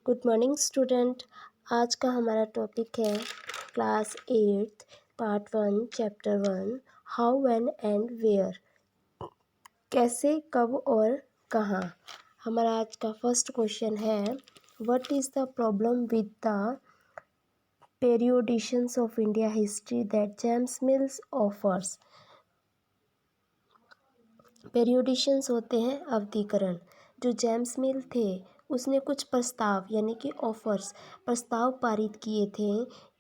Good morning student. आज का हमारा टॉपिक है class 8 part 1 chapter 1 how when and where. कैसे, कब और कहाँ। हमारा आज का फर्स्ट क्वेश्चन है what is the problem with the periodisations of India history that James Mills offers. Periodisations होते हैं अवधिकरण। जो जेम्स मिल थे उसने कुछ प्रस्ताव यानी कि ऑफर्स प्रस्ताव पारित किए थे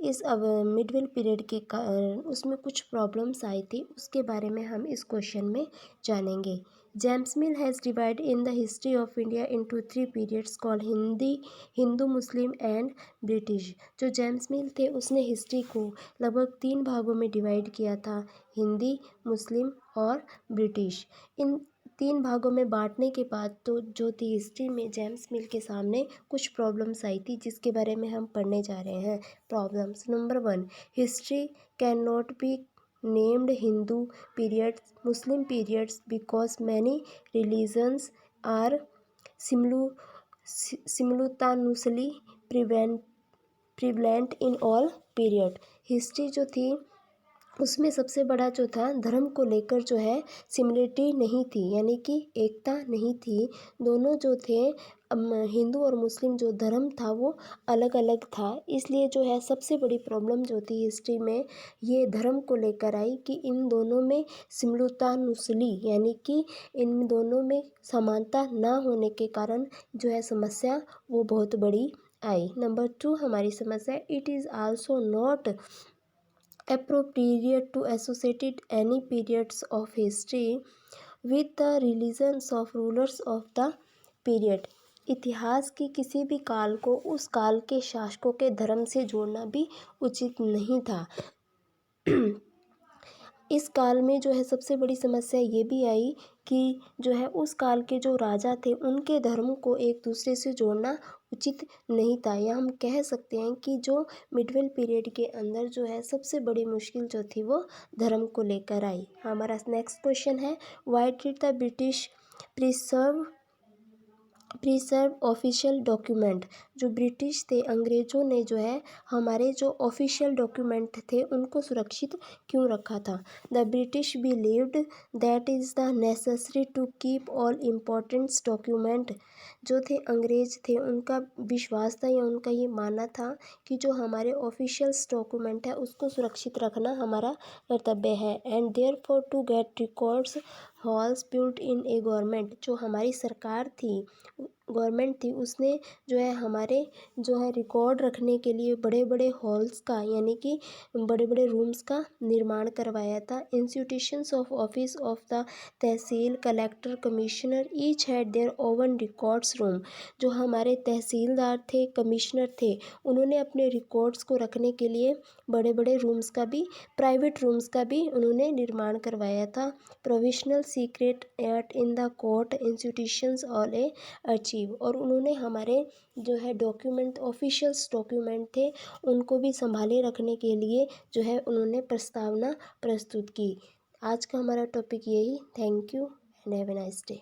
इस मिडविल पीरियड के कारण। उसमें कुछ प्रॉब्लम्स आई थी, उसके बारे में हम इस क्वेश्चन में जानेंगे। James mill has divide in the history of India into 3 periods called Hindu, Muslim and British. जो जेम्स मिल थे उसने हिस्ट्री को लगभग 3 भागों में डिवाइड किया था, हिंदी, मुस्लिम और ब्रिटिश। इन 3 भागों में बांटने के बाद तो जो थी हिस्ट्री में जेम्स मिल के सामने कुछ प्रॉब्लम्स आई थी, जिसके बारे में हम पढ़ने जा रहे हैं। Problems number 1, history can not be named Hindu periods, Muslim periods because many religions are simultaneously prevalent in all period. History जो थी उसमें सबसे बड़ा जो था धर्म को लेकर जो है सिमिलरिटी नहीं थी, यानी कि एकता नहीं थी। दोनों जो थे हिंदू और मुस्लिम जो धर्म था वो अलग अलग था। इसलिए जो है सबसे बड़ी प्रॉब्लम जो थी हिस्ट्री में ये धर्म को लेकर आई कि इन दोनों में सिमल्टेनियसली यानी कि इन दोनों में समानता ना होने के कारण जो है समस्या वो बहुत बड़ी आई। नंबर 2 हमारी समस्या, it is also not appropriate to associate any periods of history with the religions of rulers of the period। इतिहास की किसी भी काल को उस काल के शासकों के धर्म से जोड़ना भी उचित नहीं था। इस काल में जो है सबसे बड़ी समस्या ये भी आई कि जो है उस काल के जो राजा थे उनके धर्म को एक दूसरे से जोड़ना उचित नहीं था। या हम कह सकते हैं कि जो मिडविल पीरियड के अंदर जो है सबसे बड़ी मुश्किल जो थी वो धर्म को लेकर आई। हमारा नेक्स्ट क्वेश्चन है why did the British preserve official document. जो ब्रिटिश थे, अंग्रेज़ों ने जो है हमारे जो ऑफिशियल डॉक्यूमेंट थे उनको सुरक्षित क्यों रखा था। The British believed that is the necessary to keep all importants document. जो थे अंग्रेज थे उनका विश्वास था या उनका ये मानना था कि जो हमारे ऑफिशियल्स डॉक्यूमेंट है उसको सुरक्षित रखना हमारा कर्तव्य है। And therefore to get records halls built in a government. जो हमारी सरकार थी, गवर्नमेंट थी, उसने जो है हमारे जो है रिकॉर्ड रखने के लिए बड़े बड़े हॉल्स का यानी कि बड़े बड़े रूम्स का निर्माण करवाया था। Institutions of office of the tehsil, collector, commissioner each had their own records room. जो हमारे तहसीलदार थे, कमिश्नर थे, उन्होंने अपने रिकॉर्ड्स को रखने के लिए बड़े बड़े रूम्स का भी, प्राइवेट रूम्स का भी उन्होंने निर्माण करवाया था। Provisional secret at in the court institutions all a achieve. और उन्होंने हमारे जो है डॉक्यूमेंट, ऑफिशियल्स डॉक्यूमेंट थे, उनको भी संभाले रखने के लिए जो है उन्होंने प्रस्तावना प्रस्तुत की। आज का हमारा टॉपिक यही। Thank you and have a nice day.